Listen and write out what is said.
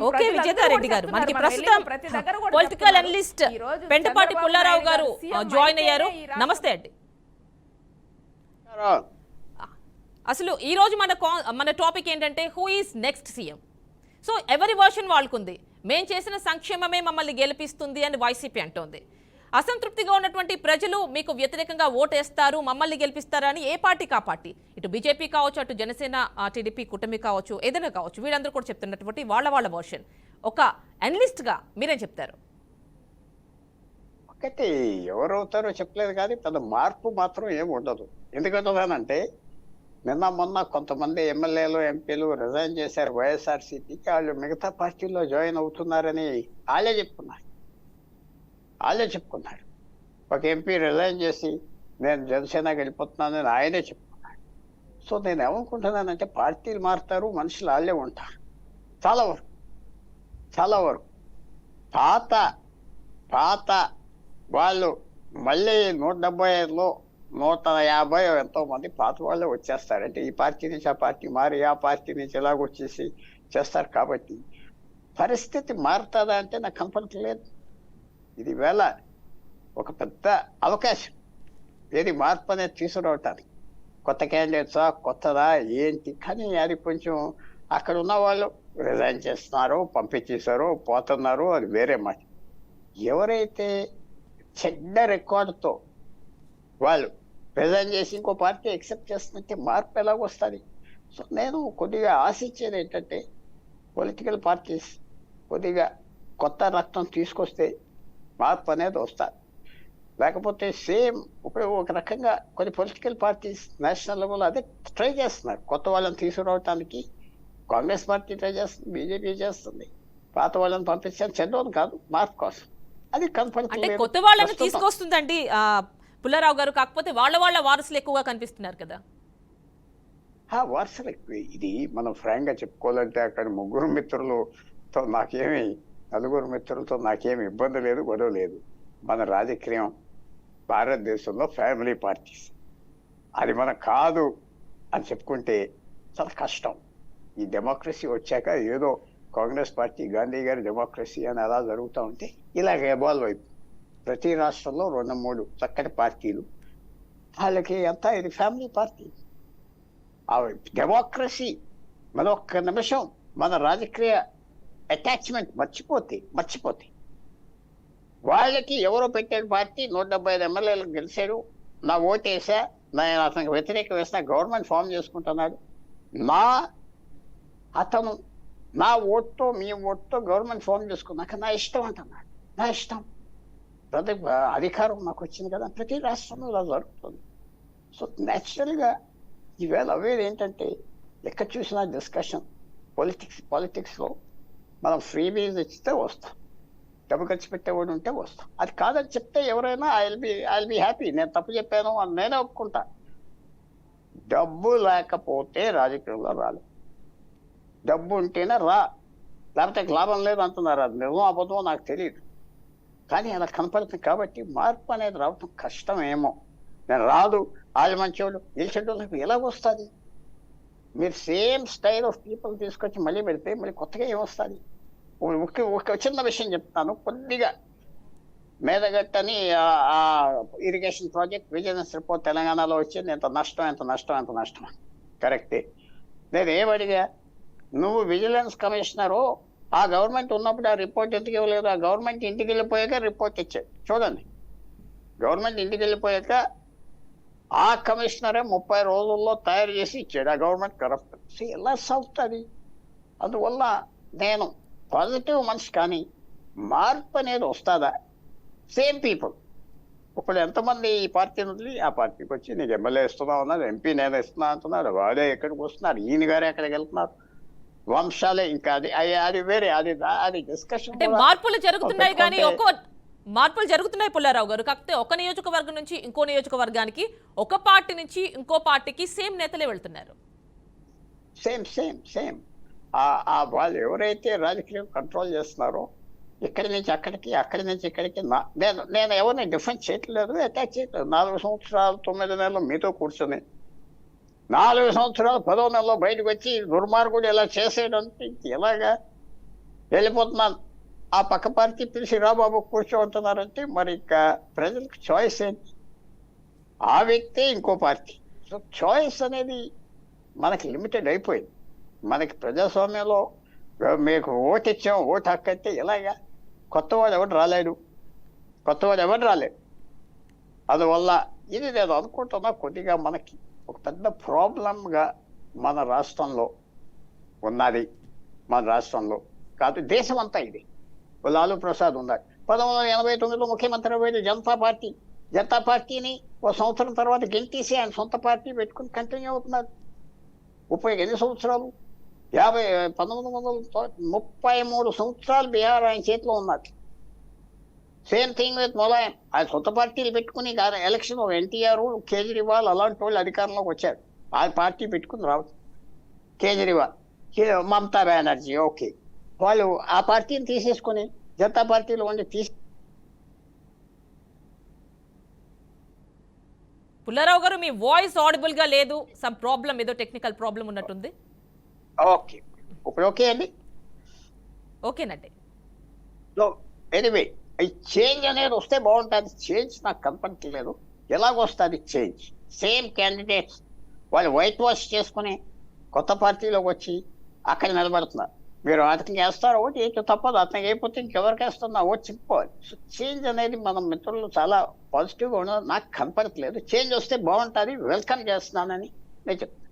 Okay Vijetha Reddy గారు, మనకి ప్రస్తుతం పొలిటికల్ అనలిస్ట్ పెంటపాటి పుల్లారావు గారు జాయిన్ అయ్యారు. నమస్తే అండి. అసలు ఈ రోజు మన టాపిక్ ఏంటంటే who is next CM. So ఎవరి వర్షన్ వాళ్ళకుంది. మేం చేసిన సంక్షేమమే మమ్మల్ని గెలిపిస్తుంది అని వైసీపీ అంటోంది. అసంతృప్తిగా ఉన్నటువంటి ప్రజలు మీకు వ్యతిరేకంగా ఓటేస్తారు, మమ్మల్ని గెలిపిస్తారా అని ఏ పార్టీకి ఆ పార్టీ, ఇటు బీజేపీ కావచ్చు, అటు జనసేన, టీడీపీ కూటమి కావచ్చు, ఏదైనా కావచ్చు, వీళ్ళందరూ కూడా చెప్తున్నటువంటి వాళ్ళ వర్షన్. ఒక అనలిస్ట్ గా మీరేం చెప్తారు? ఒకటి ఎవరవుతారో చెప్పలేదు కానీ పెద్ద మార్పు మాత్రం ఏమి ఉండదు. ఎందుకంటే నిన్న మొన్న కొంతమంది ఎమ్మెల్యేలు ఎంపీలు రిజైన్ చేశారు వైఎస్ఆర్సీపీకి. వాళ్ళు మిగతా పార్టీలో జాయిన్ అవుతున్నారని వాళ్ళే చెప్పుకున్నారు. ఒక ఎంపీ రిజైన్ చేసి నేను జనసేనకి వెళ్ళిపోతున్నానని ఆయనే చెప్పుకున్నాడు. సో నేను ఏమనుకుంటున్నానంటే పార్టీలు మారుతారు, మనుషులు వాళ్ళే ఉంటారు. చాలా వరకు పాత వాళ్ళు మళ్ళీ 175లో 150 ఎంతో మంది పాత వాళ్ళే వచ్చేస్తారంటే ఈ పార్టీ నుంచి ఆ పార్టీ మారి ఆ పార్టీ నుంచి ఎలాగొచ్చేసి చేస్తారు. కాబట్టి పరిస్థితి మారుతుందా అంటే నాకు కంఫర్ట్ లేదు. ఇది వేళ ఒక పెద్ద అవకాశం ఏది మార్పు అనేది తీసుకురావటానికి. కొత్త క్యాండిడేట్సా కొత్తదా ఏంటి, కానీ అది కొంచెం అక్కడ ఉన్న వాళ్ళు రిజైన్ చేస్తున్నారు, పంపించేశారు, పోతున్నారు, అది వేరే మాట. ఎవరైతే చెడ్డ రికార్డుతో వాళ్ళు రిజైన్ చేసి ఇంకో పార్టీ యాక్సెప్ట్ చేస్తుంటే మార్పు ఎలాగొస్తుంది? సో నేను కొద్దిగా ఆశించేది ఏంటంటే పొలిటికల్ పార్టీస్ కొద్దిగా కొత్త రక్తం తీసుకొస్తే మార్పు అనేది వస్తుంది. లేకపోతే సేమ్ ఇప్పుడు ఒక రకంగా కొన్ని పొలిటికల్ పార్టీస్ నేషనల్ లెవెల్ అదే ట్రై చేస్తున్నారు కొత్త వాళ్ళని తీసుకురావటానికి. కాంగ్రెస్ పార్టీ ట్రై చేస్తుంది, బీజేపీ చేస్తుంది. పాత వాళ్ళని పంపించాను చెడ్డోని కాదు, మార్పు కోసం. అది అంటే కొత్త వాళ్ళని తీసుకొస్తుందండి పుల్లారావు గారు. కాకపోతే వాళ్ళ వారసులు ఎక్కువగా కనిపిస్తున్నారు కదా. వారసులు ఎక్కువ. ఇది మనం ఫ్రాంక్ గా చెప్పుకోవాలంటే అక్కడ నలుగురు మిత్రులతో నాకేమి ఇబ్బంది లేదు, గొడవ లేదు. మన రాజకీయం భారతదేశంలో ఫ్యామిలీ పార్టీస్, అది మన కాదు అని చెప్పుకుంటే చాలా కష్టం. ఈ డెమోక్రసీ వచ్చాక ఏదో కాంగ్రెస్ పార్టీ గాంధీ గారి డెమోక్రసీ అని అలా జరుగుతూ ఉంటే ఇలాగ ఎవాల్వ్ అయిపోయి ప్రతి రాష్ట్రంలో 2-3 చక్కటి పార్టీలు, వాళ్ళకి అంతా ఇది ఫ్యామిలీ పార్టీ. డెమోక్రసీ మన ఒక్క నిమిషం మన రాజకీయ అటాచ్మెంట్ మర్చిపోతే వాళ్ళకి ఎవరో పెట్టిన పార్టీ 175 ఎమ్మెల్యేలకు గెలిచాడు, నా ఓటేసా, నేను అతనికి వ్యతిరేకం వేస్తా, గవర్నమెంట్ ఫామ్ చేసుకుంటున్నాడు, అతను నా ఓటుతో మీ ఓటుతో గవర్నమెంట్ ఫామ్ చేసుకున్నాక నా ఇష్టం అంటున్నాడు. నా ఇష్టం, ప్రతి అధికారం నాకు వచ్చింది కదా. ప్రతి రాష్ట్రంలో ఇలా జరుగుతుంది. సో న్యాచురల్గా ఈవేళ అవేది ఏంటంటే ఎక్కడ చూసినా డిస్కషన్ పాలిటిక్స్లో మనం ఫ్రీ బీజ్ ఇచ్చితే వస్తాం, డబ్బు ఖర్చు పెట్టేవాడు ఉంటే వస్తాం. అది కాదని చెప్తే ఎవరైనా ఐ బి హ్యాపీ, నేను తప్పు చెప్పాను అని నేనే ఒప్పుకుంటా. డబ్బు లేకపోతే రాజకీయంలో రాలేదు, డబ్బు ఉంటేనే లేకపోతే లాభం లేదు అంటున్నారు. అది నిజం అబద్ధమో నాకు తెలియదు, కానీ అలా కనపడుతుంది. కాబట్టి మార్పు అనేది రావటం కష్టమేమో. నేను రాదు, వాళ్ళు మంచోళ్ళు గెలిచేటోళ్ళకి ఎలాగొస్తుంది? మీరు సేమ్ స్టైల్ ఆఫ్ పీపుల్ తీసుకొచ్చి మళ్ళీ పెడితే మళ్ళీ కొత్తగా ఏమొస్తుంది? ఒక చిన్న విషయం చెప్తాను. కొద్దిగా మేదగట్టని ఇరిగేషన్ ప్రాజెక్ట్ విజిలెన్స్ రిపోర్ట్ తెలంగాణలో వచ్చింది. ఎంత నష్టం కరెక్టే. నేను ఏమడిగా, నువ్వు విజిలెన్స్ కమిషనరు, ఆ గవర్నమెంట్ ఉన్నప్పుడు ఆ రిపోర్ట్ ఎందుకు ఇవ్వలేదు? ఆ గవర్నమెంట్ ఇంటికి వెళ్ళిపోయాక రిపోర్ట్ ఇచ్చాడు. చూడండి, గవర్నమెంట్ ఇంటికి వెళ్ళిపోయాక ఆ కమిషనరే 30 రోజుల్లో తయారు చేసి ఇచ్చాడు. ఆ గవర్నమెంట్ కరప్ట్. ఎలా సాగుతుంది? అందువల్ల నేను పాజిటివ్ మనిషి, కానీ మార్పు అనేది వస్తుందా? సేమ్ పీపుల్ ఇప్పుడు ఎంతమంది ఈ పార్టీ నుండి ఆ పార్టీకి వచ్చి నీకు ఎమ్మెల్యే ఇస్తున్నావు అన్నారు, ఎంపీ నేను ఇస్తున్నా అంటున్నారు, వాడే ఎక్కడికి వస్తున్నారు, ఈయన గారే ఎక్కడికి వెళ్తున్నారు, వంశాలే. ఇంకా అది వేరే, అది డిస్కషన్. మార్పులు జరుగుతున్నాయి కానీ మార్పులు జరుగుతున్నాయి పుల్లారావు గారు. కాకపోతే ఒక నియోజకవర్గం నుంచి ఇంకో నియోజకవర్గానికి, ఒక పార్టీ నుంచి ఇంకో పార్టీకి సేమ్ నేతలే వెళ్తున్నారు. సేమ్ వాళ్ళు ఎవరైతే రాజకీయం కంట్రోల్ చేస్తున్నారో ఇక్కడి నుంచి అక్కడికి, అక్కడి నుంచి ఇక్కడికి, నేను ఎవరిని డిఫెన్స్ చేయట్లేదు, అటాక్ చేయట్లేదు. 4 సంవత్సరాలు 9 నెలలు మీతో కూర్చొని 4 సంవత్సరాలు 10వ నెలలో బయటకు వచ్చి దుర్మార్గుడు ఇలా చేసేయడం ఎలాగా? వెళ్ళిపోతున్నాను. ఆ పక్క పార్టీ పిలిచి రా బాబు కూర్చోంటున్నారంటే మరి ఇంకా ప్రజలకు చాయిస్ ఏంటి? ఆ వ్యక్తే ఇంకో పార్టీ. సో చాయిస్ అనేది మనకి లిమిటెడ్ అయిపోయింది. మనకి ప్రజాస్వామ్యంలో మీకు ఓటు ఇచ్చాం, ఓటు హక్కు అయితే ఇలాగా కొత్తవాడు ఎవరు రాలేడు. అందువల్ల ఇది నేను అనుకుంటున్నా కొద్దిగా మనకి ఒక పెద్ద ప్రాబ్లంగా మన రాష్ట్రంలో ఉన్నది. మన రాష్ట్రంలో కాదు, దేశం అంతా ఇది. లాలూ ప్రసాద్ ఉన్నారు. 1989లో ముఖ్యమంత్రి అయ్యేది జనతా పార్టీని ఓ సంవత్సరం తర్వాత గెంటేసి ఆయన సొంత పార్టీ పెట్టుకుని కంటిన్యూ అవుతున్నారు. ఎన్ని సంవత్సరాలు? 1933 సంవత్సరాలు బీహార్ ఆయన చేతిలో ఉన్నారు. Same thing with Mulayam. ఆయన సొంత పార్టీలు పెట్టుకుని ఎలక్షన్ ఎన్టీఆర్, కేజ్రీవాల్ అలాంటి వాళ్ళు అధికారంలోకి వచ్చారు. ఆ పార్టీ పెట్టుకుని రావచ్చు. కేజ్రీవాల్, మమతా బెనర్జీ, ఓకే, వాళ్ళు ఆ పార్టీని తీసేసుకుని జనతా పార్టీలో ఉండి పుల్లారావు గారు, మీ వాయిస్ ఆడిబుల్ గా లేదు. సమ్ ప్రాబ్లం, ఏదో టెక్నికల్ ప్రాబ్లం ఉన్నట్టుంది. ఓకే, ఇప్పుడు ఓకే అండి. ఓకేనండి. సో ఎనీవే, ఈ చేంజ్ అనేది వస్తే బాగుంటుంది. చేంజ్ నాకు కనపడట్లేదు. ఎలాగొస్తుంది చేంజ్? సేమ్ క్యాండిడేట్స్ వాళ్ళు వైట్ వాష్ చేసుకుని కొత్త పార్టీలోకి వచ్చి అక్కడ నిలబడుతున్నారు. మీరు అతనికి వేస్తారో ఓటు వేయచ్చు, తప్పదు. అతనికి అయిపోతే ఇంకెవరికి వేస్తున్నా ఓటు చెప్పుకోవాలి. సో చేంజ్ అనేది మన మిత్రులు చాలా పాజిటివ్గా ఉండదు. నాకు కనపడట్లేదు. చేంజ్ వస్తే బాగుంటుంది, వెల్కమ్ చేస్తున్నానని నేను చెప్తాను.